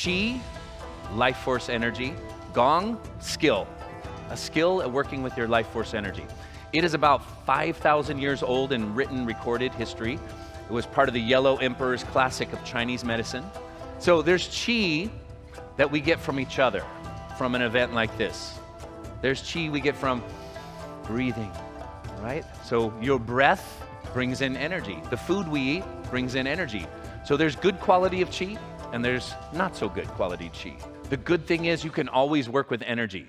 Qi, life force energy. Gong, skill. A skill at working with your life force energy. It is about 5,000 years old in written, recorded history. It was part of the Yellow Emperor's classic of Chinese medicine. So there's Qi that we get from each other from an event like this. There's Qi we get from breathing, right? So your breath brings in energy. The food we eat brings in energy. So there's good quality of Qi and there's not so good quality Qi. The good thing is you can always work with energy.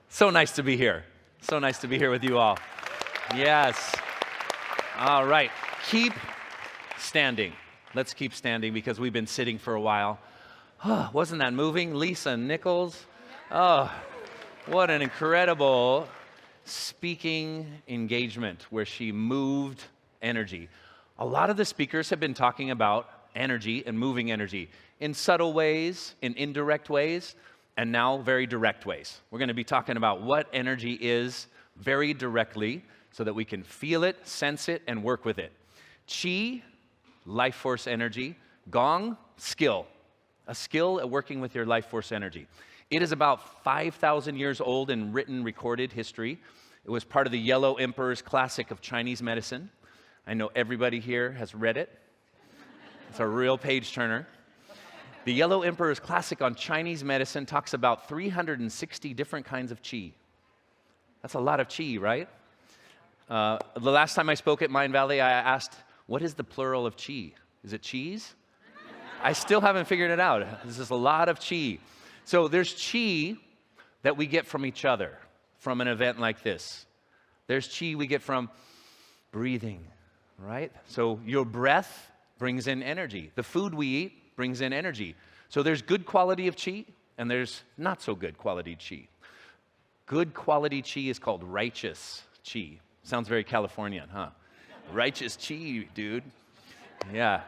So nice to be here. So nice to be here with you all. Yes. All right. Keep standing. Let's keep standing because we've been sitting for a while. Oh, wasn't that moving? Lisa Nichols. Oh, what an incredible speaking engagement where she moved energy. A lot of the speakers have been talking about energy and moving energy in subtle ways, in indirect ways, and now very direct ways. We're going to be talking about what energy is very directly so that we can feel it, sense it, and work with it. Qi, life force energy. Gong, skill. A skill at working with your life force energy. It is about 5,000 years old in written, recorded history. It was part of the Yellow Emperor's classic of Chinese medicine. I know everybody here has read it. It's a real page turner. The Yellow Emperor's classic on Chinese medicine talks about 360 different kinds of Qi. That's a lot of Qi, right? The last time I spoke at Mindvalley, I asked, what is the plural of Qi? Is it cheese? I still haven't figured it out. This is a lot of Qi. So there's Qi that we get from each other from an event like this. There's Qi we get from breathing, right? So your breath brings in energy. The food we eat brings in energy. So there's good quality of Qi and there's not so good quality Qi. Good quality Qi is called righteous Qi. Sounds very Californian, huh? Righteous Qi, dude. Yeah.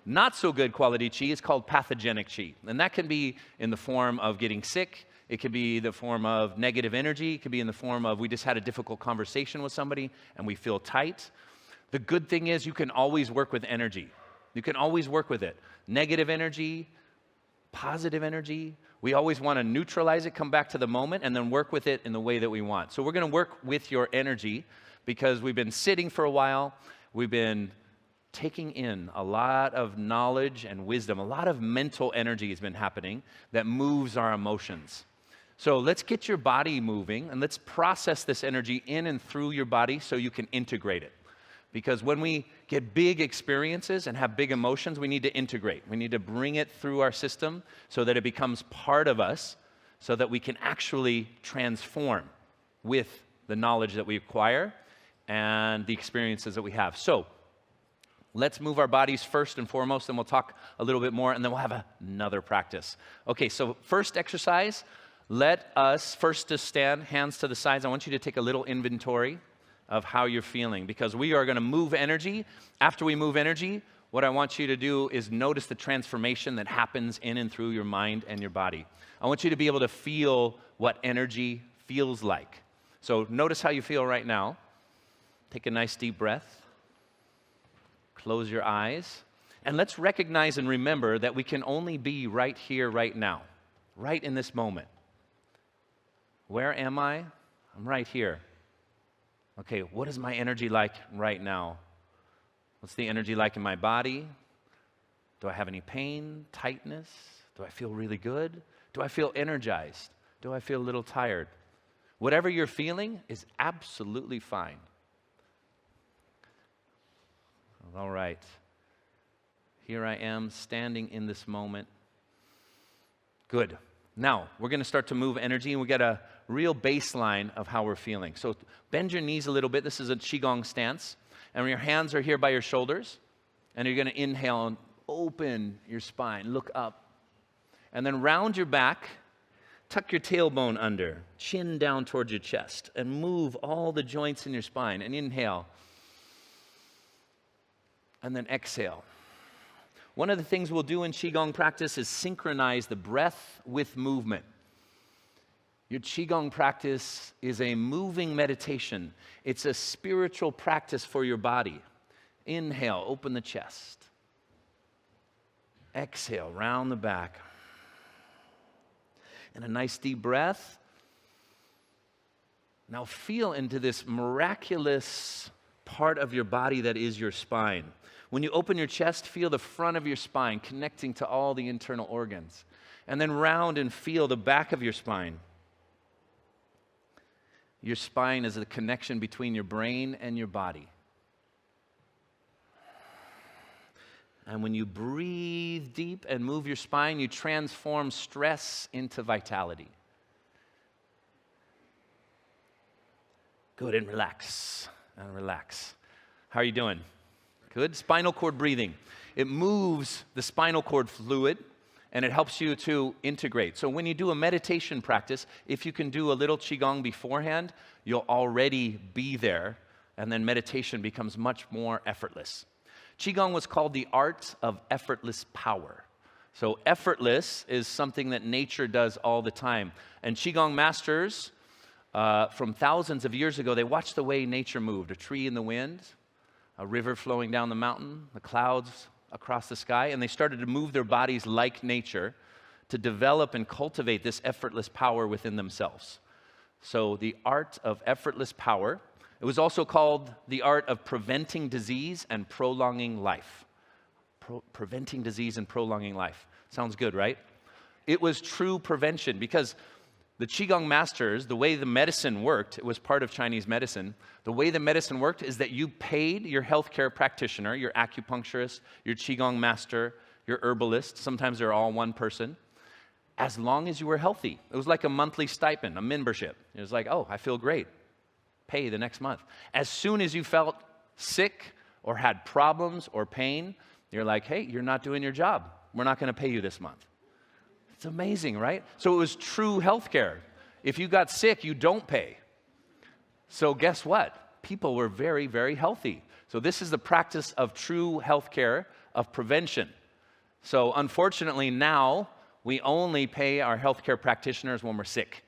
Not so good quality Qi is called pathogenic Qi. And that can be in the form of getting sick. It could be the form of negative energy. It could be in the form of we just had a difficult conversation with somebody and we feel tight. The good thing is you can always work with energy. You can always work with it. Negative energy, positive energy. We always want to neutralize it, come back to the moment, and then work with it in the way that we want. So we're going to work with your energy because we've been sitting for a while. We've been taking in a lot of knowledge and wisdom. A lot of mental energy has been happening that moves our emotions. So let's get your body moving and let's process this energy in and through your body so you can integrate it. Because when we get big experiences and have big emotions, we need to integrate. We need to bring it through our system so that it becomes part of us so that we can actually transform with the knowledge that we acquire and the experiences that we have. So let's move our bodies first and foremost, and we'll talk a little bit more, and then we'll have another practice. Okay, so first exercise, let us first just stand, hands to the sides. I want you to take a little inventory of how you're feeling, because we are going to move energy. After we move energy, what I want you to do is notice the transformation that happens in and through your mind and your body. I want you to be able to feel what energy feels like. So notice how you feel right now. Take a nice deep breath. Close your eyes. And let's recognize and remember that we can only be right here, right now, right in this moment. Where am I? I'm right here. Okay, what is my energy like right now? What's the energy like in my body? Do I have any pain, tightness? Do I feel really good? Do I feel energized? Do I feel a little tired? Whatever you're feeling is absolutely fine. All right. Here I am standing in this moment. Good. Now, we're going to start to move energy, and we get a real baseline of how we're feeling. So bend your knees a little bit. This is a Qigong stance. And your hands are here by your shoulders. And you're going to inhale and open your spine. Look up. And then round your back. Tuck your tailbone under. Chin down towards your chest. And move all the joints in your spine. And inhale. And then exhale. One of the things we'll do in Qigong practice is synchronize the breath with movement. Your Qigong practice is a moving meditation. It's a spiritual practice for your body. Inhale, open the chest. Exhale, round the back. And a nice deep breath. Now feel into this miraculous part of your body that is your spine. When you open your chest, feel the front of your spine connecting to all the internal organs. And then round and feel the back of your spine. Your spine is the connection between your brain and your body. And when you breathe deep and move your spine, you transform stress into vitality. Good, and relax, and relax. How are you doing? Good. Spinal cord breathing. It moves the spinal cord fluid, and it helps you to integrate. So when you do a meditation practice, if you can do a little Qigong beforehand, you'll already be there, and then meditation becomes much more effortless. Qigong was called the art of effortless power. So effortless is something that nature does all the time. And Qigong masters from thousands of years ago, they watched the way nature moved. A tree in the wind, a river flowing down the mountain, the clouds across the sky, and they started to move their bodies like nature to develop and cultivate this effortless power within themselves. So the art of effortless power. It was also called the art of preventing disease and prolonging life. Preventing disease and prolonging life. Sounds good, right? It was true prevention because the Qigong masters, the way the medicine worked, it was part of Chinese medicine. The way the medicine worked is that you paid your healthcare practitioner, your acupuncturist, your Qigong master, your herbalist, sometimes they're all one person, as long as you were healthy. It was like a monthly stipend, a membership. It was like, oh, I feel great. Pay the next month. As soon as you felt sick or had problems or pain, you're like, hey, you're not doing your job. We're not going to pay you this month. It's amazing, right? So it was true healthcare. If you got sick, you don't pay. So guess what? People were very, very healthy. So this is the practice of true healthcare, of prevention. So unfortunately now, we only pay our healthcare practitioners when we're sick.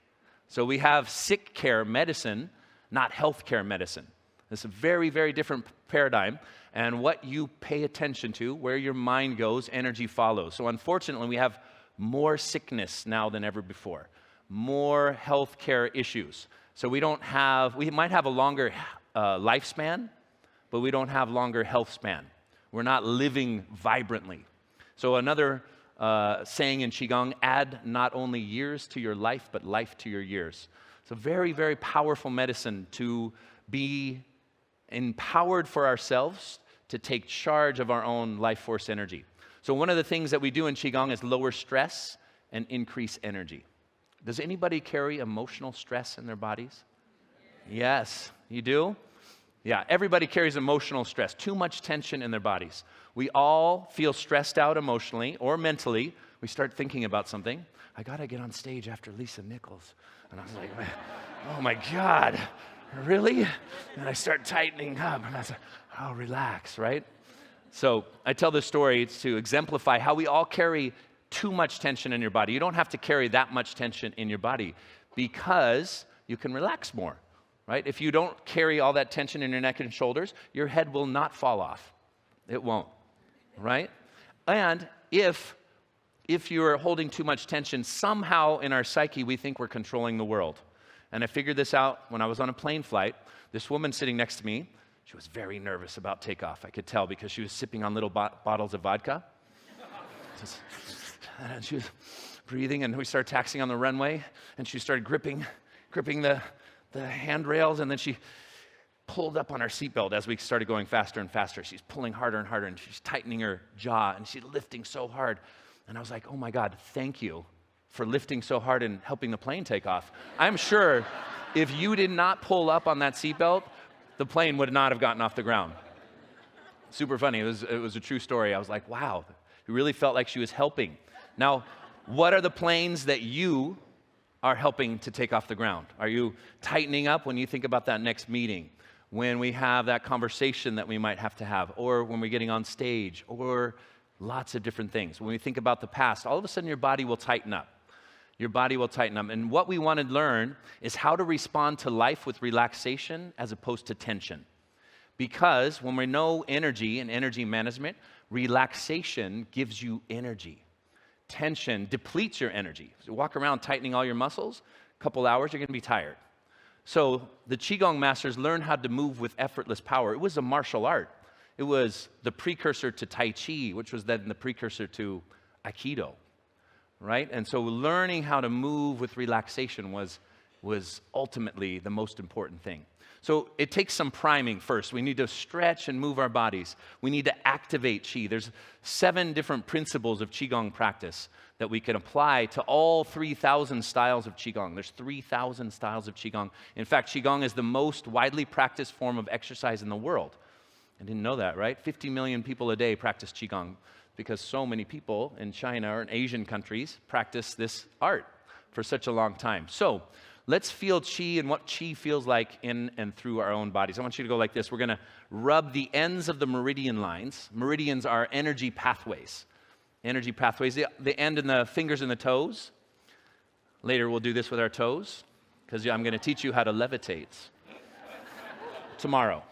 So we have sick care medicine, not healthcare medicine. It's a very, very different paradigm. And what you pay attention to, where your mind goes, energy follows. So unfortunately, we have more sickness now than ever before, more healthcare issues. So we might have a longer lifespan, but we don't have longer health span. We're not living vibrantly. So another saying in Qigong, add not only years to your life, but life to your years. It's a very, very powerful medicine to be empowered for ourselves to take charge of our own life force energy. So one of the things that we do in Qigong is lower stress and increase energy. Does anybody carry emotional stress in their bodies? Yes, you do? Yeah, everybody carries emotional stress, too much tension in their bodies. We all feel stressed out emotionally or mentally. We start thinking about something. I got to get on stage after Lisa Nichols. And I was like, oh my God, really? And I start tightening up. And I was like, oh, relax, right? So I tell this story to exemplify how we all carry too much tension in your body. You don't have to carry that much tension in your body because you can relax more, right? If you don't carry all that tension in your neck and shoulders, your head will not fall off. It won't, right? And if you're holding too much tension, somehow in our psyche, we think we're controlling the world. And I figured this out when I was on a plane flight. This woman sitting next to me, she was very nervous about takeoff. I could tell because she was sipping on little bottles of vodka. And she was breathing, and we started taxiing on the runway, and she started gripping the handrails, and then she pulled up on our seatbelt as we started going faster and faster. She's pulling harder and harder, and she's tightening her jaw, and she's lifting so hard. And I was like, oh my God, thank you for lifting so hard and helping the plane take off. I'm sure if you did not pull up on that seatbelt, the plane would not have gotten off the ground. Super funny. It was a true story. I was like, wow, it really felt like she was helping. Now, what are the planes that you are helping to take off the ground? Are you tightening up when you think about that next meeting, when we have that conversation that we might have to have, or when we're getting on stage, or lots of different things? When we think about the past, all of a sudden your body will tighten up. Your body will tighten up. And what we want to learn is how to respond to life with relaxation as opposed to tension. Because when we know energy and energy management, relaxation gives you energy. Tension depletes your energy. So you walk around tightening all your muscles, a couple hours, you're going to be tired. So the Qi Gong Masters learned how to move with effortless power. It was a martial art. It was the precursor to Tai Chi, which was then the precursor to Aikido, right? And so learning how to move with relaxation was ultimately the most important thing. So it takes some priming first. We need to stretch and move our bodies. We need to activate Qi. There's 7 different principles of Qigong practice that we can apply to all 3,000 styles of Qigong. There's 3,000 styles of Qigong. In fact, Qigong is the most widely practiced form of exercise in the world. I didn't know that, right? 50 million people a day practice Qigong because so many people in China or in Asian countries practice this art for such a long time. So let's feel Qi and what Qi feels like in and through our own bodies. I want you to go like this. We're going to rub the ends of the meridian lines. Meridians are energy pathways. Energy pathways, the end in the fingers and the toes. Later we'll do this with our toes because I'm going to teach you how to levitate tomorrow.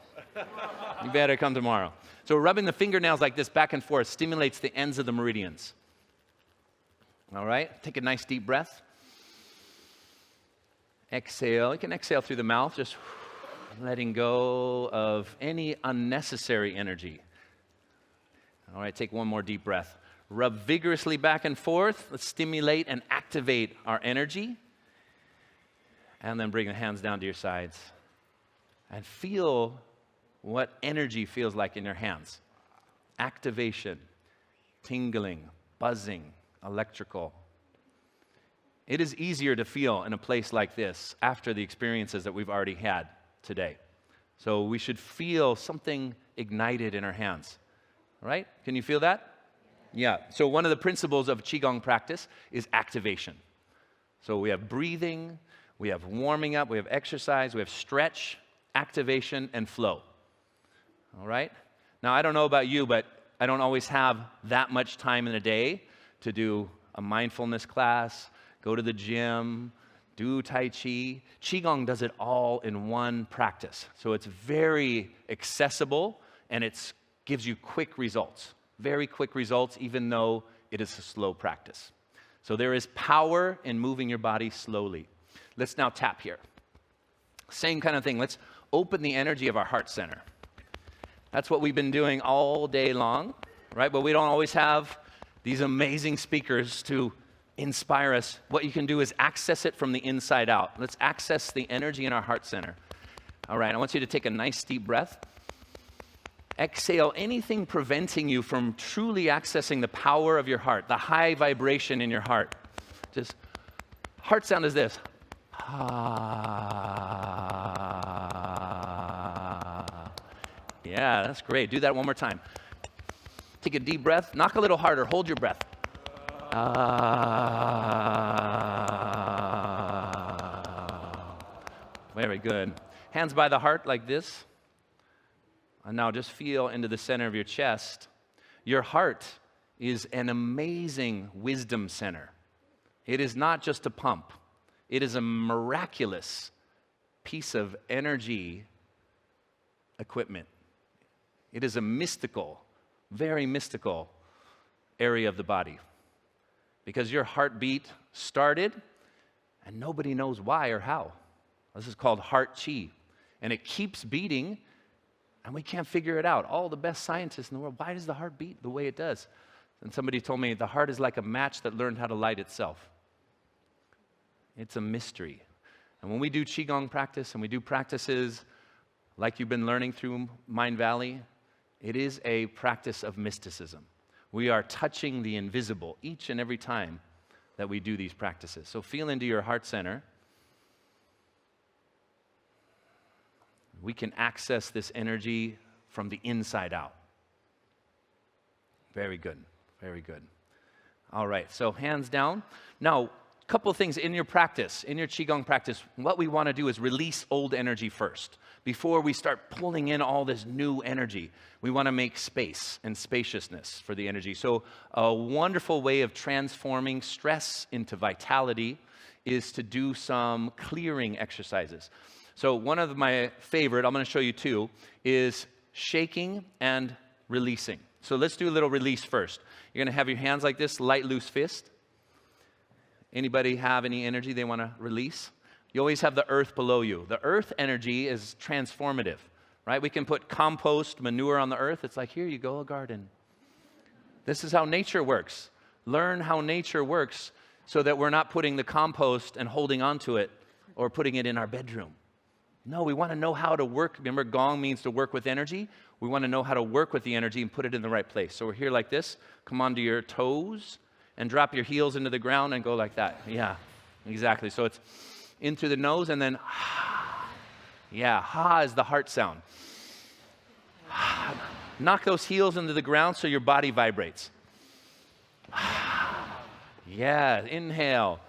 You better come tomorrow. So rubbing the fingernails like this back and forth stimulates the ends of the meridians. All right, take a nice deep breath. Exhale. You can exhale through the mouth, just letting go of any unnecessary energy. All right, take one more deep breath. Rub vigorously back and forth. Let's stimulate and activate our energy. And then bring the hands down to your sides. And feel what energy feels like in your hands. Activation, tingling, buzzing, electrical. It is easier to feel in a place like this after the experiences that we've already had today. So we should feel something ignited in our hands. Right? Can you feel that? Yeah. So one of the principles of Qigong practice is activation. So we have breathing, we have warming up, we have exercise, we have stretch, activation, and flow. All right? Now, I don't know about you, but I don't always have that much time in a day to do a mindfulness class, go to the gym, do Tai Chi. Qigong does it all in one practice. So it's very accessible and it gives you quick results. Very quick results, even though it is a slow practice. So there is power in moving your body slowly. Let's now tap here. Same kind of thing. Let's open the energy of our heart center. That's what we've been doing all day long, right? But we don't always have these amazing speakers to inspire us. What you can do is access it from the inside out. Let's access the energy in our heart center. All right, I want you to take a nice deep breath. Exhale anything preventing you from truly accessing the power of your heart, the high vibration in your heart. Just, heart sound is this. Yeah, that's great. Do that one more time. Take a deep breath. Knock a little harder. Hold your breath. Very good. Hands by the heart like this. And now just feel into the center of your chest. Your heart is an amazing wisdom center. It is not just a pump. It is a miraculous piece of energy equipment. It is a mystical, very mystical area of the body. Because your heartbeat started and nobody knows why or how. This is called heart Qi. And it keeps beating and we can't figure it out. All the best scientists in the world, why does the heart beat the way it does? And somebody told me the heart is like a match that learned how to light itself. It's a mystery. And when we do Qigong practice and we do practices like you've been learning through Mindvalley, it is a practice of mysticism. We are touching the invisible each and every time that we do these practices. So feel into your heart center. We can access this energy from the inside out. Very good, very good. All right, so hands down. Now, couple things in your practice, in your Qigong practice, what we want to do is release old energy first. Before we start pulling in all this new energy, we want to make space and spaciousness for the energy. So a wonderful way of transforming stress into vitality is to do some clearing exercises. So one of my favorite, I'm going to show you two, is shaking and releasing. So let's do a little release first. You're going to have your hands like this, light, loose fist. Anybody have any energy they want to release? You always have the earth below you. The earth energy is transformative, right? We can put compost, manure on the earth. It's like, here you go, a garden. This is how nature works. Learn how nature works so that we're not putting the compost and holding on to it or putting it in our bedroom. No, we want to know how to work. Remember, gong means to work with energy. We want to know how to work with the energy and put it in the right place. So we're here like this. Come onto your toes and drop your heels into the ground and go like that. Yeah, exactly. So it's in through the nose and then yeah, ha is the heart sound. Knock those heels into the ground so your body vibrates. Yeah, inhale.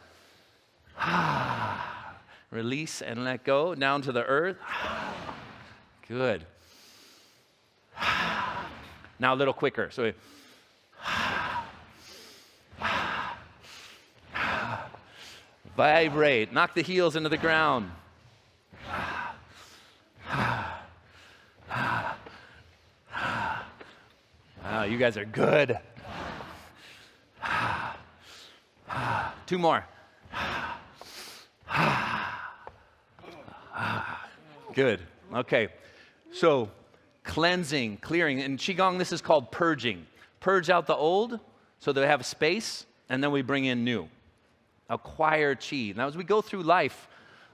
Release and let go down to the earth. Good. Now a little quicker. So vibrate. Knock the heels into the ground. Wow, you guys are good. Two more. Good. Okay. So cleansing, clearing. In Qigong, this is called purging. Purge out the old so they have space, and then we bring in new. Acquire Qi. Now, as we go through life,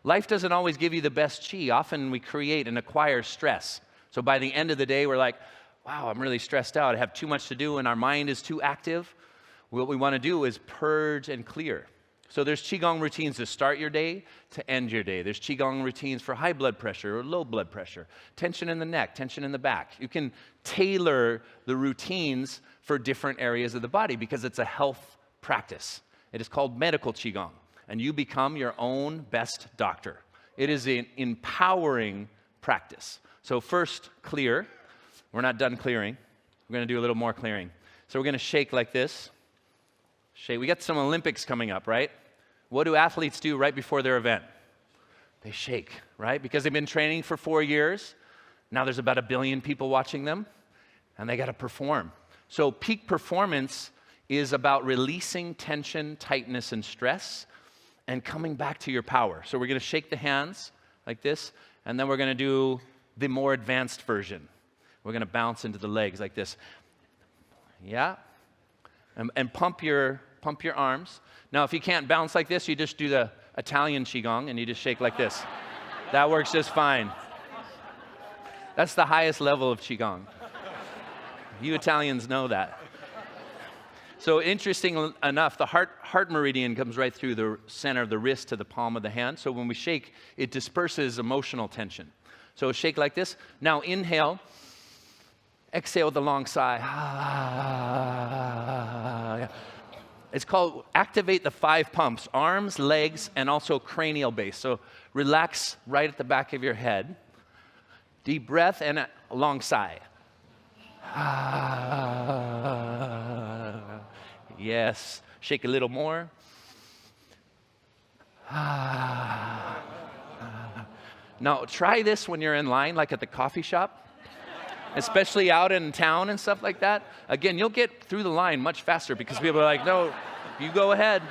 life doesn't always give you the best Qi. Often we create and acquire stress. So by the end of the day, we're like, wow, I'm really stressed out. I have too much to do, and our mind is too active. What we want to do is purge and clear. So there's Qigong routines to start your day, to end your day. There's Qigong routines for high blood pressure or low blood pressure, tension in the neck, tension in the back. You can tailor the routines for different areas of the body because it's a health practice. It is called medical Qigong, and you become your own best doctor. It is an empowering practice. So first, clear. We're not done clearing. We're going to do a little more clearing. So we're going to shake like this. Shake. We got some Olympics coming up, right? What do athletes do right before their event? They shake, right? Because they've been training for 4 years. Now there's about 1 billion people watching them, and they got to perform. So peak performance is about releasing tension, tightness, and stress, and coming back to your power. So we're going to shake the hands like this, and then we're going to do the more advanced version. We're going to bounce into the legs like this. Yeah? And pump your arms. Now, if you can't bounce like this, you just do the Italian Qigong, and you just shake like this. That works just fine. That's the highest level of Qigong. You Italians know that. So interesting enough, the heart meridian comes right through the center of the wrist to the palm of the hand. So when we shake, it disperses emotional tension. So shake like this. Now inhale. Exhale with a long sigh. It's called activate the 5 pumps, arms, legs, and also cranial base. So relax right at the back of your head. Deep breath and a long sigh. Yes. Shake a little more. Now try this when you're in line, like at the coffee shop. Especially out in town and stuff like that. Again, you'll get through the line much faster because people are like, no, you go ahead.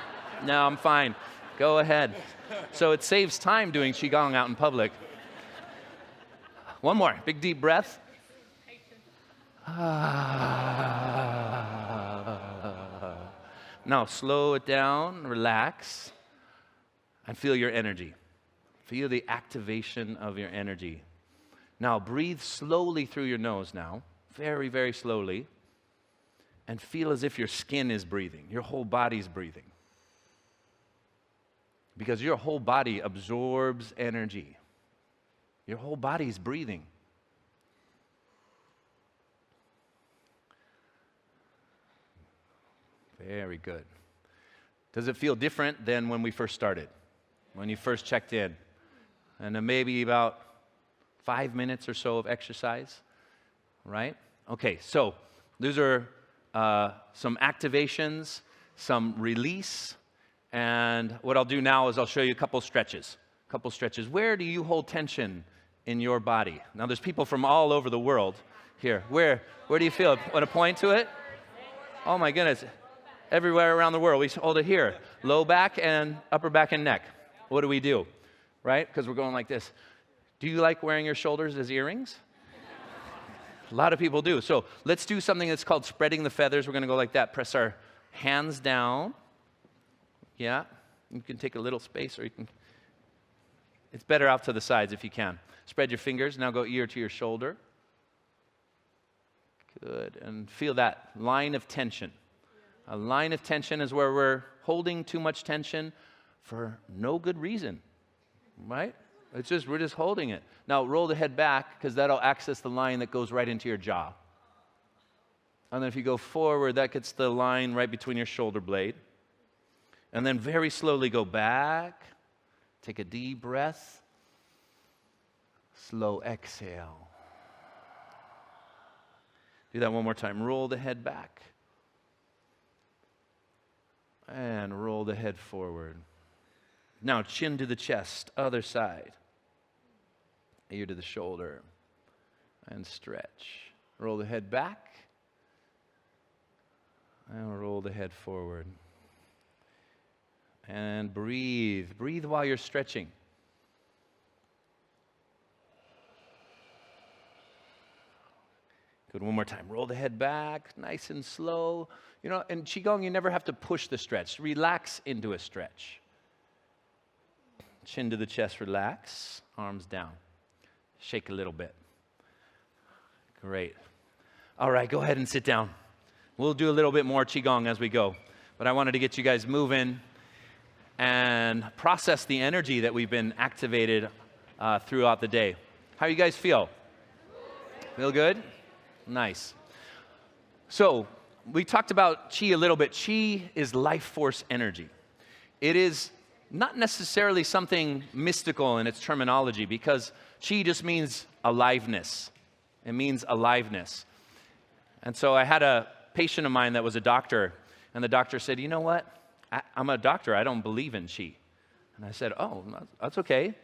No, I'm fine. Go ahead. So it saves time doing Qigong out in public. One more. Big deep breath. Now slow it down, relax, and feel your energy. Feel the activation of your energy. Now breathe slowly through your nose now, very, very slowly, and feel as if your skin is breathing, your whole body's breathing. Because your whole body absorbs energy. Your whole body's breathing. Very good. Does it feel different than when we first started, when you first checked in? And then maybe about 5 minutes or so of exercise, right? Okay, so those are some activations, some release, and what I'll do now is I'll show you a couple stretches. Where do you hold tension in your body? Now, there's people from all over the world here. Where do you feel it? Want to point to it? Oh my goodness. Everywhere around the world. We hold it here. Low back and upper back and neck. What do we do? Right? Because we're going like this. Do you like wearing your shoulders as earrings? A lot of people do. So let's do something that's called spreading the feathers. We're going to go like that. Press our hands down. Yeah. You can take a little space, or you can. It's better out to the sides if you can. Spread your fingers. Now go ear to your shoulder. Good. And feel that line of tension. A line of tension is where we're holding too much tension for no good reason, right? We're just holding it. Now roll the head back, because that'll access the line that goes right into your jaw. And then if you go forward, that gets the line right between your shoulder blade. And then very slowly go back. Take a deep breath. Slow exhale. Do that one more time. Roll the head back. And roll the head forward. Now chin to the chest, other side. Ear to the shoulder. And stretch. Roll the head back. And roll the head forward. And breathe. Breathe while you're stretching. Good, one more time. Roll the head back, nice and slow. You know, in Qigong, you never have to push the stretch. Relax into a stretch. Chin to the chest, relax. Arms down. Shake a little bit. Great. All right, go ahead and sit down. We'll do a little bit more Qigong as we go. But I wanted to get you guys moving and process the energy that we've been activated throughout the day. How you guys feel? Feel good? Nice. So we talked about Qi a little bit. Qi is life force energy. It is not necessarily something mystical in its terminology, because Qi just means aliveness. It means aliveness. And so I had a patient of mine that was a doctor, and the doctor said, you know what? I'm a doctor. I don't believe in Qi. And I said, oh, that's okay.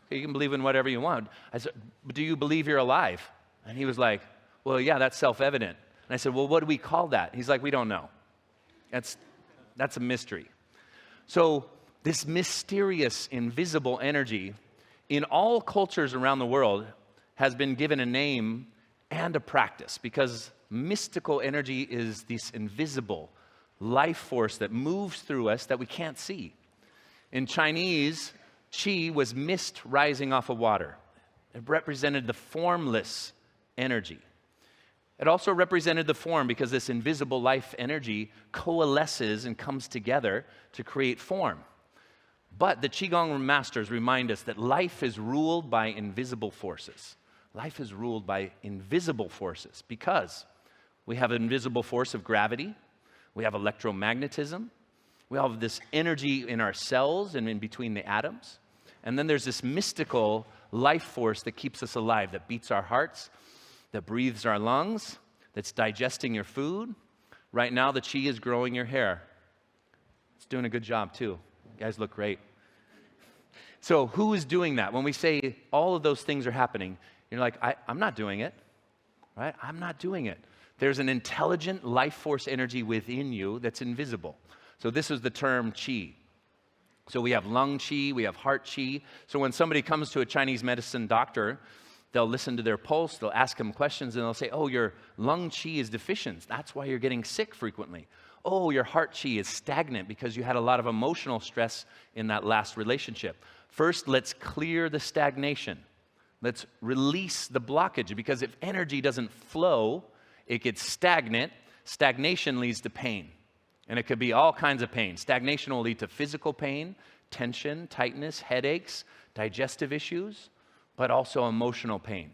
You can believe in whatever you want. I said, but do you believe you're alive? And he was like, well, yeah, that's self-evident. And I said, well, what do we call that? He's like, we don't know. That's a mystery. So this mysterious, invisible energy in all cultures around the world has been given a name and a practice, because mystical energy is this invisible life force that moves through us that we can't see. In Chinese, Qi was mist rising off of water. It represented the formless energy. It also represented the form, because this invisible life energy coalesces and comes together to create form. But the Qi Gong Masters remind us that life is ruled by invisible forces. Life is ruled by invisible forces, because we have an invisible force of gravity, we have electromagnetism, we have this energy in our cells and in between the atoms, and then there's this mystical life force that keeps us alive, that beats our hearts, that breathes our lungs, that's digesting your food. Right now, the Qi is growing your hair. It's doing a good job, too. You guys look great. So who is doing that? When we say all of those things are happening, you're like, I'm not doing it, right? I'm not doing it. There's an intelligent life force energy within you that's invisible. So this is the term Qi. So we have lung Qi, we have heart Qi. So when somebody comes to a Chinese medicine doctor, they'll listen to their pulse, they'll ask them questions, and they'll say, oh, your lung Qi is deficient. That's why you're getting sick frequently. Oh, your heart Qi is stagnant because you had a lot of emotional stress in that last relationship. First, let's clear the stagnation. Let's release the blockage, because if energy doesn't flow, it gets stagnant. Stagnation leads to pain, and it could be all kinds of pain. Stagnation will lead to physical pain, tension, tightness, headaches, digestive issues, but also emotional pain.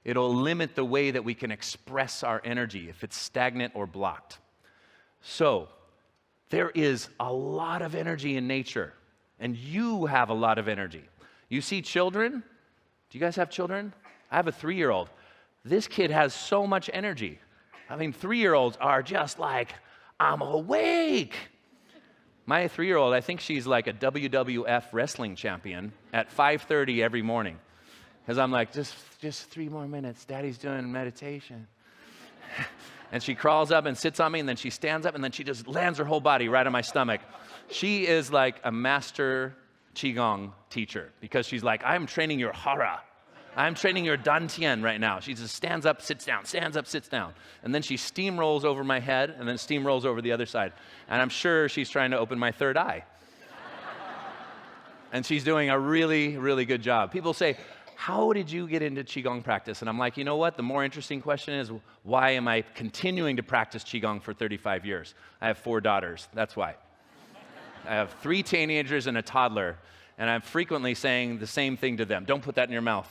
It'll limit the way that we can express our energy if it's stagnant or blocked. So, There is a lot of energy in nature, and you have a lot of energy. You see children? Do you guys have children? I have a 3-year-old. This kid has so much energy. I mean, 3-year-olds are just like, I'm awake. My 3-year-old, I think she's like a WWF wrestling champion at 5:30 every morning. Because I'm like, just 3 more minutes. Daddy's doing meditation. And she crawls up and sits on me, and then she stands up, and then she just lands her whole body right on my stomach. She is like a master Qigong teacher, because she's like, I'm training your hara. I'm training your dantian right now. She just stands up, sits down, stands up, sits down. And then she steamrolls over my head, and then steamrolls over the other side. And I'm sure she's trying to open my third eye. And she's doing a really, really good job. People say, how did you get into Qigong practice? And I'm like, you know what? The more interesting question is, why am I continuing to practice Qigong for 35 years? I have 4 daughters. That's why. I have 3 teenagers and a toddler, and I'm frequently saying the same thing to them. Don't put that in your mouth.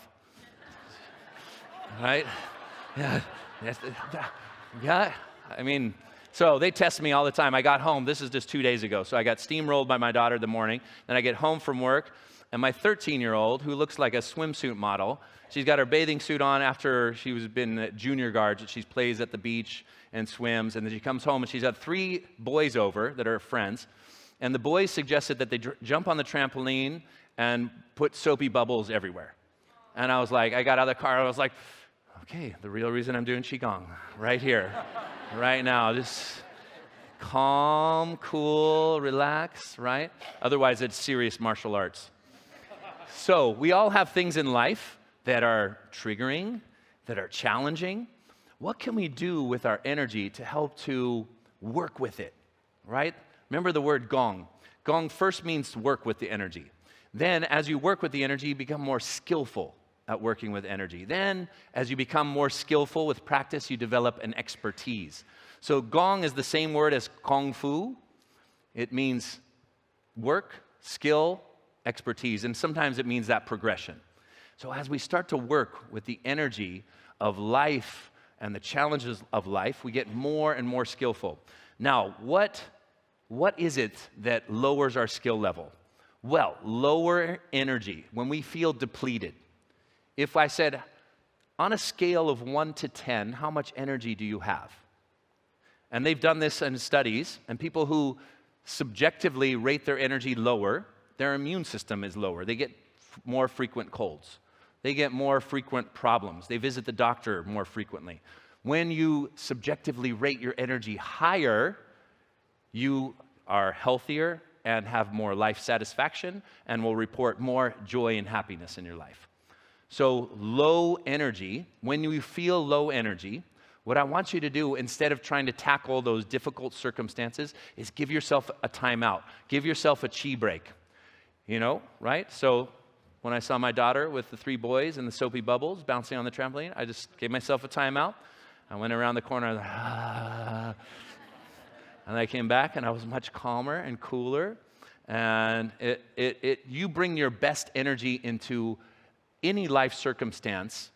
Right? Yeah. Yeah. I mean, so they test me all the time. I got home. This is just 2 days ago. So I got steamrolled by my daughter in the morning. Then I get home from work. And my 13-year-old, who looks like a swimsuit model, she's got her bathing suit on after she was been at junior guards. She plays at the beach and swims. And then she comes home, and she's had 3 boys over that are friends. And the boys suggested that they jump on the trampoline and put soapy bubbles everywhere. And I was like, I got out of the car, and I was like, okay, the real reason I'm doing Qigong, right here, right now. Just calm, cool, relax, right? Otherwise, it's serious martial arts. So we all have things in life that are triggering, that are challenging. What can we do with our energy to help to work with it, right? Remember the word gong. Gong first means to work with the energy. Then, as you work with the energy, you become more skillful at working with energy. Then, as you become more skillful with practice, you develop an expertise. So gong is the same word as kung fu. It means work, skill, expertise, and sometimes it means that progression. So as we start to work with the energy of life and the challenges of life, we get more and more skillful. Now, what is it that lowers our skill level? Well, lower energy, when we feel depleted. If I said, on a scale of 1 to 10, how much energy do you have? And they've done this in studies, and people who subjectively rate their energy lower, their immune system is lower. They get more frequent colds. They get more frequent problems. They visit the doctor more frequently. When you subjectively rate your energy higher, you are healthier and have more life satisfaction and will report more joy and happiness in your life. So low energy, when you feel low energy, what I want you to do, instead of trying to tackle those difficult circumstances, is give yourself a timeout. Give yourself a Qi break. You know, right? So when I saw my daughter with the 3 boys and the soapy bubbles bouncing on the trampoline, I just gave myself a timeout. I went around the corner, and I came back, and I was much calmer and cooler. And you bring your best energy into any life circumstance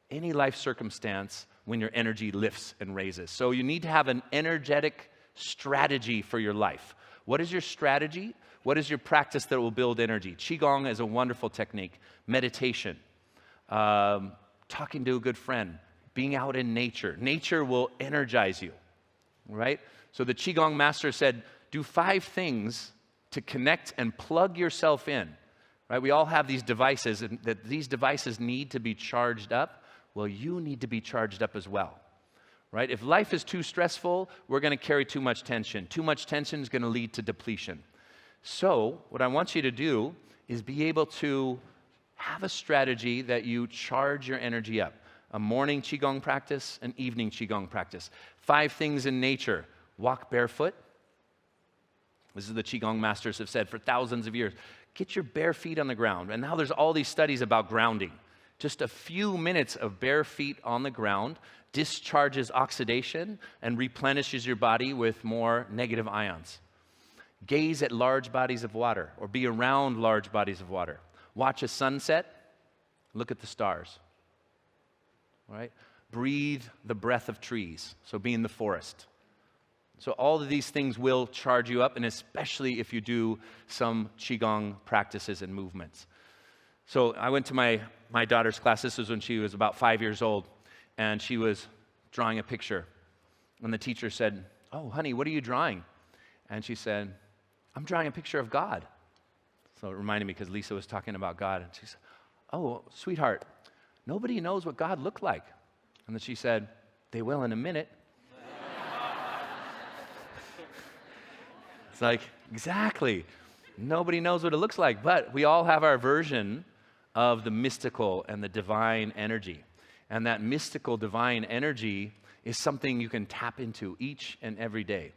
when your energy lifts and raises. So you need to have an energetic strategy for your life. What is your strategy? What is your practice that will build energy? Qigong is a wonderful technique. Meditation, talking to a good friend, being out in nature. Nature will energize you, right? So the Qi Gong Master said, do 5 things to connect and plug yourself in, right? We all have these devices, and that these devices need to be charged up. Well, you need to be charged up as well, right? If life is too stressful, we're going to carry too much tension. Too much tension is going to lead to depletion. So what I want you to do is be able to have a strategy that you charge your energy up. A morning Qigong practice, an evening Qigong practice. 5 things in nature. Walk barefoot. This is the Qigong masters have said for thousands of years. Get your bare feet on the ground. And now there's all these studies about grounding. Just a few minutes of bare feet on the ground discharges oxidation and replenishes your body with more negative ions. Gaze at large bodies of water or be around large bodies of water. Watch a sunset. Look at the stars. All right? Breathe the breath of trees. So be in the forest. So all of these things will charge you up, and especially if you do some Qigong practices and movements. So I went to my daughter's class. This was when she was about 5 years old, and she was drawing a picture. And the teacher said, "Oh, honey, what are you drawing?" And she said, "I'm drawing a picture of God." So it reminded me because Lisa was talking about God. And she said, "Oh, sweetheart, nobody knows what God looked like." And then she said, "They will in a minute." It's like, exactly. Nobody knows what it looks like, but we all have our version of the mystical and the divine energy. And that mystical divine energy is something you can tap into each and every day.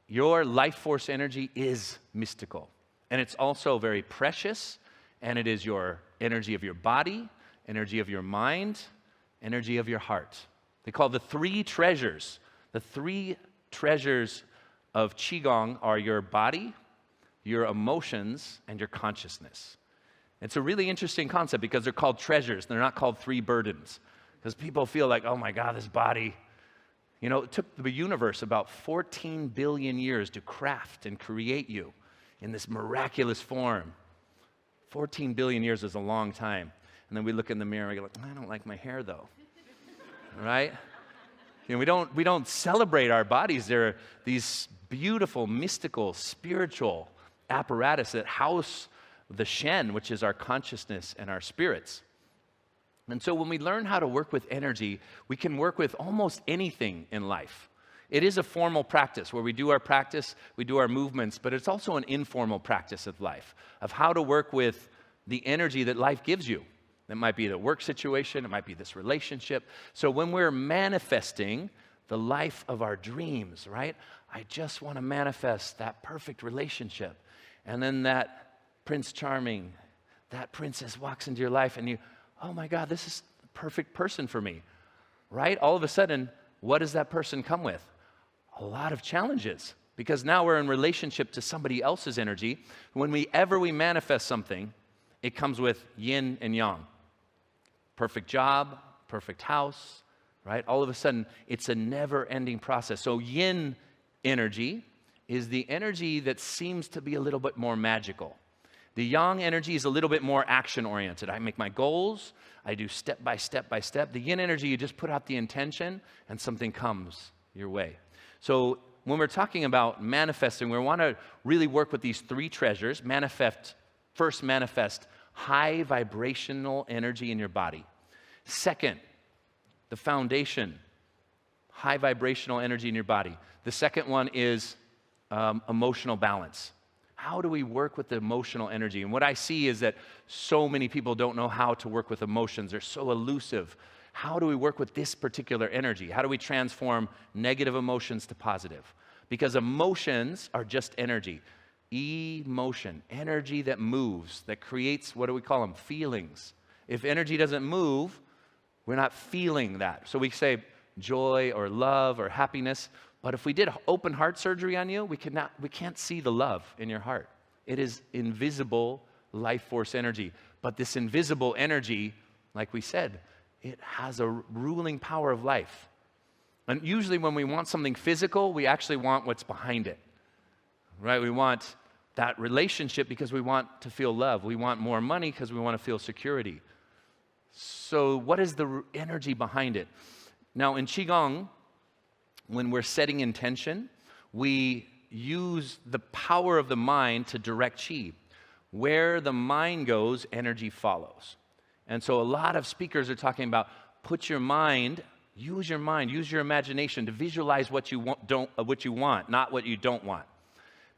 Your life force energy is mystical, and it's also very precious, and it is your energy of your body, energy of your mind, energy of your heart. They call the three treasures. The three treasures of Qigong are your body, your emotions, and your consciousness. It's a really interesting concept because they're called treasures. They're not called three burdens. Because people feel like, oh my God, this body. You know, it took the universe about 14 billion years to craft and create you in this miraculous form. 14 billion years is a long time. And then we look in the mirror and we go, I don't like my hair though. Right? You know, we don't celebrate our bodies. They're these beautiful, mystical, spiritual apparatus that house the Shen, which is our consciousness and our spirits. And so when we learn how to work with energy, we can work with almost anything in life. It is a formal practice where we do our practice, we do our movements, but it's also an informal practice of life, of how to work with the energy that life gives you. It might be the work situation, it might be this relationship. So when we're manifesting the life of our dreams, right? I just want to manifest that perfect relationship. And then that Prince Charming, that princess walks into your life and you, oh my God, this is the perfect person for me, right? All of a sudden, what does that person come with? A lot of challenges, because now we're in relationship to somebody else's energy. Whenever we manifest something, it comes with yin and yang. Perfect job, perfect house, right? All of a sudden, it's a never-ending process. So yin energy is the energy that seems to be a little bit more magical. The yang energy is a little bit more action-oriented. I make my goals, I do step by step by step. The yin energy, you just put out the intention, and something comes your way. So when we're talking about manifesting, we want to really work with these three treasures. First, manifest high vibrational energy in your body. Second, the foundation, high vibrational energy in your body. The second one is emotional balance. How do we work with the emotional energy? And what I see is that so many people don't know how to work with emotions. They're so elusive. How do we work with this particular energy? How do we transform negative emotions to positive? Because emotions are just energy. Emotion, energy that moves, that creates, what do we call them? Feelings. If energy doesn't move, we're not feeling that. So we say joy or love or happiness, but if we did open heart surgery on you, we can't see the love in your heart. It is invisible life force energy. But this invisible energy, like we said, it has a ruling power of life. And usually when we want something physical, we actually want what's behind it. Right? We want that relationship because we want to feel love. We want more money because we want to feel security. So what is the energy behind it? Now in Qigong, when we're setting intention, we use the power of the mind to direct Qi. Where the mind goes, energy follows. And so a lot of speakers are talking about use your mind, use your imagination to visualize what you want, not what you don't want.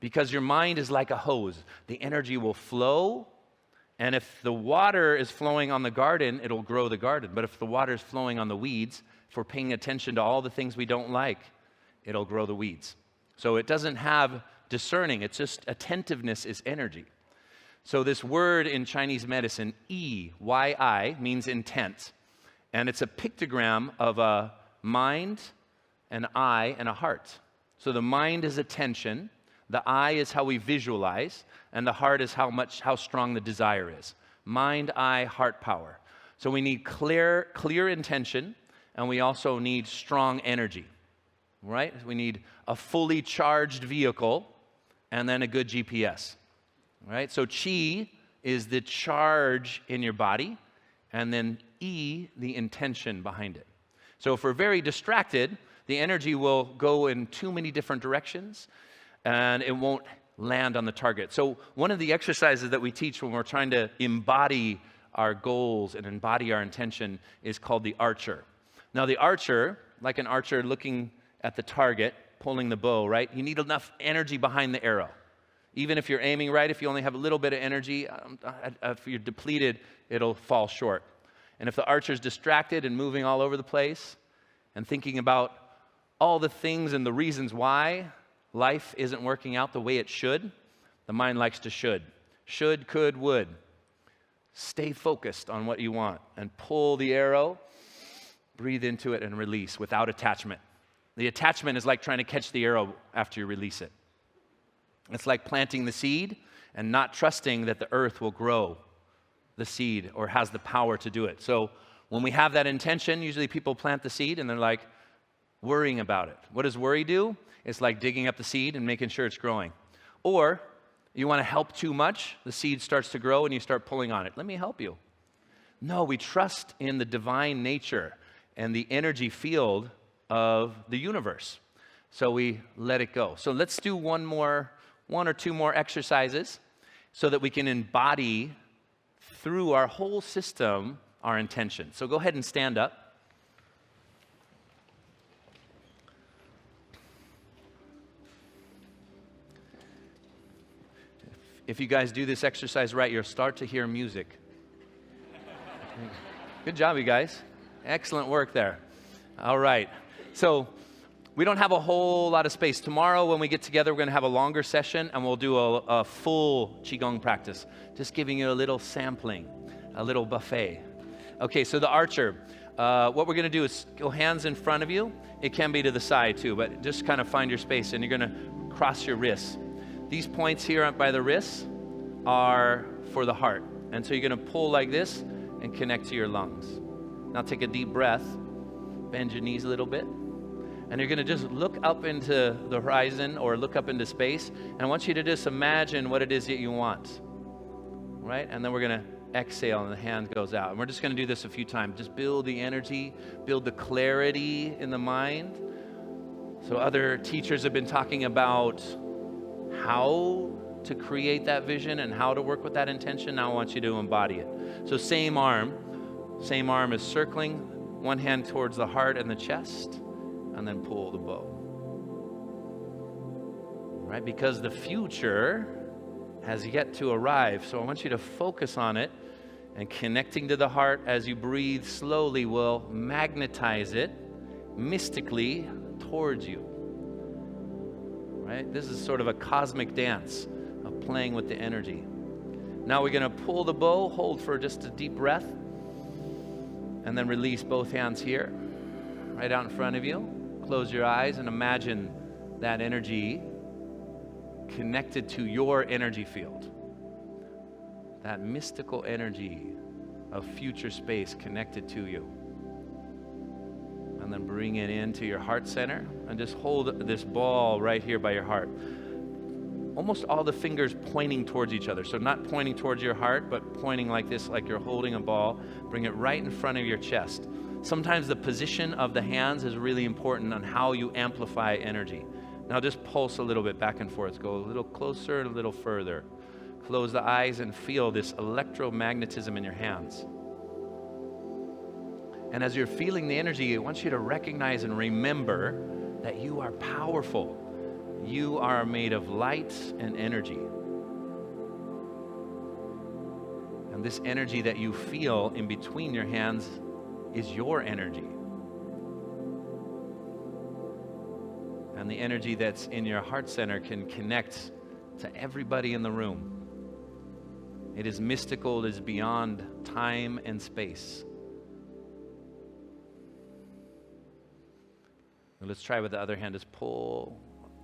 Because your mind is like a hose. The energy will flow, and if the water is flowing on the garden, it'll grow the garden. But if the water is flowing on the weeds, if we're paying attention to all the things we don't like, it'll grow the weeds. So it doesn't have discerning, it's just attentiveness is energy. So this word in Chinese medicine, yi, means intent. And it's a pictogram of a mind, an eye, and a heart. So the mind is attention. The eye is how we visualize, and the heart is how strong the desire is. Mind, eye, heart power. So we need clear intention, and we also need strong energy. right? We need a fully charged vehicle and then a good GPS, right? So Qi is the charge in your body, and then E, the intention behind it. So if we're very distracted, the energy will go in too many different directions, and it won't land on the target. So one of the exercises that we teach when we're trying to embody our goals and embody our intention is called the archer. Now the archer, like an archer looking at the target, pulling the bow, right? You need enough energy behind the arrow. Even if you're aiming right, if you only have a little bit of energy, if you're depleted, it'll fall short. And if the archer's distracted and moving all over the place and thinking about all the things and the reasons why life isn't working out the way it should, the mind likes to should. Should, could, would. Stay focused on what you want and pull the arrow, breathe into it and release without attachment. The attachment is like trying to catch the arrow after you release it. It's like planting the seed and not trusting that the earth will grow the seed or has the power to do it. So when we have that intention, usually people plant the seed and they're like worrying about it. What does worry do? It's like digging up the seed and making sure it's growing. Or you want to help too much, the seed starts to grow and you start pulling on it. Let me help you. No, we trust in the divine nature and the energy field of the universe. So we let it go. So let's do one or two more exercises so that we can embody through our whole system our intention. So go ahead and stand up. If you guys do this exercise right, you'll start to hear music. Good job, you guys. Excellent work there. All right. So we don't have a whole lot of space. Tomorrow when we get together, we're going to have a longer session and we'll do a full Qigong practice. Just giving you a little sampling, a little buffet. Okay, so the archer. What we're going to do is go hands in front of you. It can be to the side too, but just kind of find your space and you're going to cross your wrists. These points here by the wrists are for the heart. And so you're going to pull like this and connect to your lungs. Now take a deep breath. Bend your knees a little bit. And you're going to just look up into the horizon or look up into space. And I want you to just imagine what it is that you want. Right? And then we're going to exhale and the hand goes out. And we're just going to do this a few times. Just build the energy, build the clarity in the mind. So other teachers have been talking about how to create that vision and how to work with that intention. Now I want you to embody it. So same arm is circling, one hand towards the heart and the chest, and then pull the bow. Right? Because the future has yet to arrive. So I want you to focus on it, and connecting to the heart as you breathe slowly will magnetize it mystically towards you. Right? This is sort of a cosmic dance of playing with the energy. Now we're going to pull the bow, hold for just a deep breath, and then release both hands here, right out in front of you. Close your eyes and imagine that energy connected to your energy field. That mystical energy of future space connected to you. And then bring it into your heart center and just hold this ball right here by your heart. Almost all the fingers pointing towards each other. So not pointing towards your heart, but pointing like this, like you're holding a ball. Bring it right in front of your chest. Sometimes the position of the hands is really important on how you amplify energy. Now just pulse a little bit back and forth. Go a little closer and a little further. Close the eyes and feel this electromagnetism in your hands. And as you're feeling the energy, I want you to recognize and remember that you are powerful. You are made of light and energy. And this energy that you feel in between your hands is your energy. And the energy that's in your heart center can connect to everybody in the room. It is mystical, it is beyond time and space. Let's try with the other hand. Just pull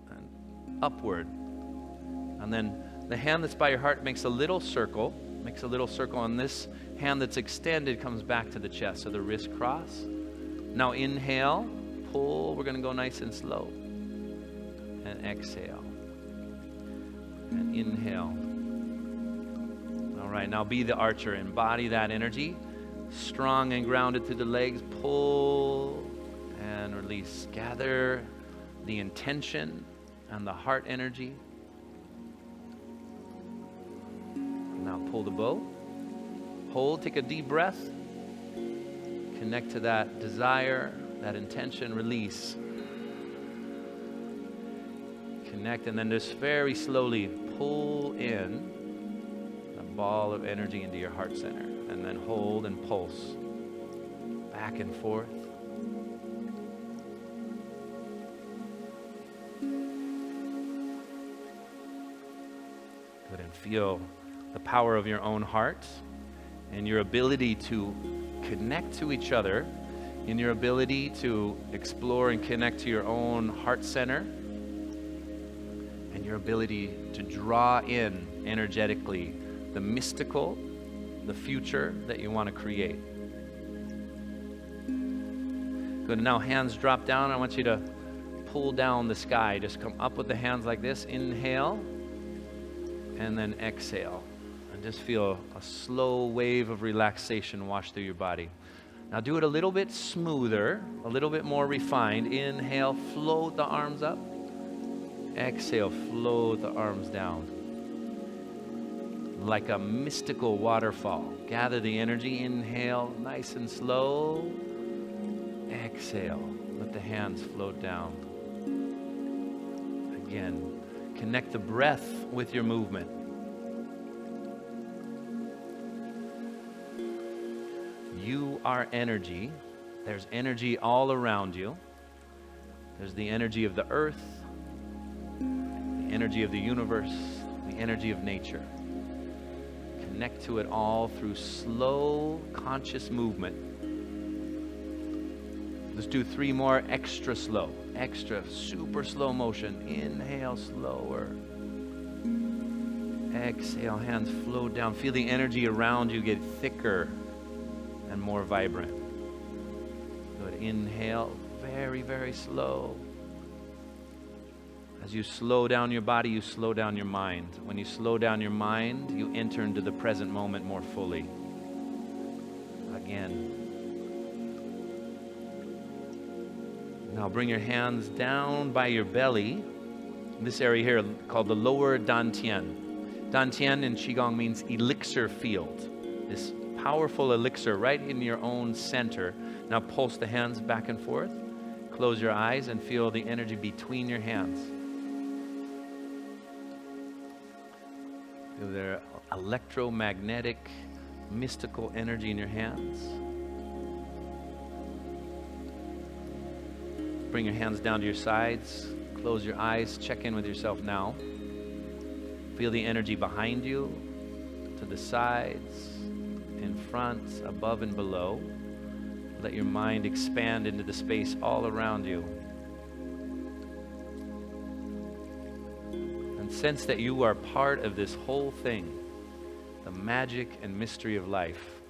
and upward. And then the hand that's by your heart makes a little circle. And this hand that's extended comes back to the chest. So the wrist cross. Now inhale, pull. We're going to go nice and slow. And exhale. And inhale. All right, now be the archer. Embody that energy. Strong and grounded through the legs. Pull and release. Gather the intention and the heart energy. Now pull the bow. Hold, take a deep breath. Connect to that desire, that intention, release. Connect, and then just very slowly pull in a ball of energy into your heart center. And then hold and pulse. Back and forth. Good, and feel the power of your own heart and your ability to connect to each other, in your ability to explore and connect to your own heart center, and your ability to draw in energetically the mystical, the future that you want to create. Good, now hands drop down. I want you to pull down the sky. Just come up with the hands like this. Inhale, and then exhale. And just feel a slow wave of relaxation wash through your body. Now do it a little bit smoother, a little bit more refined. Inhale, float the arms up. Exhale, float the arms down. Like a mystical waterfall. Gather the energy. Inhale, nice and slow. Exhale, let the hands float down. Again, connect the breath with your movement. You are energy. There's energy all around you. There's the energy of the earth, the energy of the universe, the energy of nature. Connect to it all through slow, conscious movement. Let's do 3 more extra slow, super slow motion. Inhale, slower. Exhale, hands float down. Feel the energy around you get thicker and more vibrant. Good. Inhale, very, very slow. As you slow down your body, you slow down your mind. When you slow down your mind, you enter into the present moment more fully. Again. Now bring your hands down by your belly. This area here called the lower dantian. Dantian in Qigong means elixir field. This powerful elixir right in your own center. Now pulse the hands back and forth. Close your eyes and feel the energy between your hands. Feel their electromagnetic, mystical energy in your hands. Bring your hands down to your sides. Close your eyes. Check in with yourself now. Feel the energy behind you, to the sides, in front, above and below. Let your mind expand into the space all around you. And sense that you are part of this whole thing, the magic and mystery of life.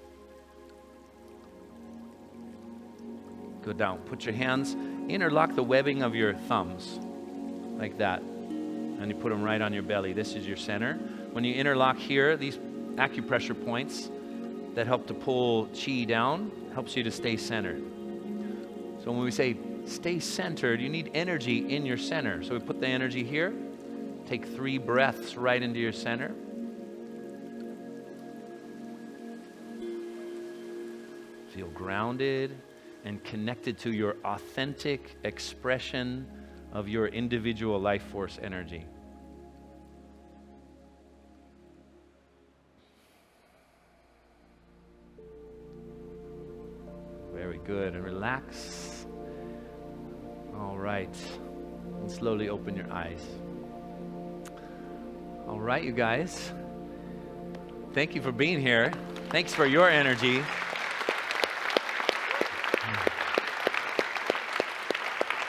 Go down. Put your hands, interlock the webbing of your thumbs, like that. And you put them right on your belly. This is your center. When you interlock here, these acupressure points that help to pull Qi down, helps you to stay centered. So when we say stay centered, you need energy in your center. So we put the energy here. Take 3 breaths right into your center. Feel grounded and connected to your authentic expression of your individual life force energy. Very good. And relax. All right. And slowly open your eyes. All right, you guys. Thank you for being here. Thanks for your energy.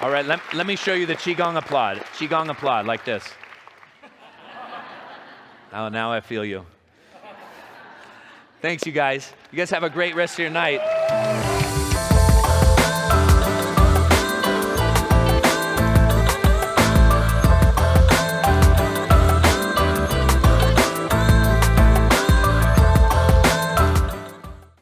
All right, let me show you the Qigong applaud. Qigong applaud, like this. Oh, now I feel you. Thanks, you guys. You guys have a great rest of your night.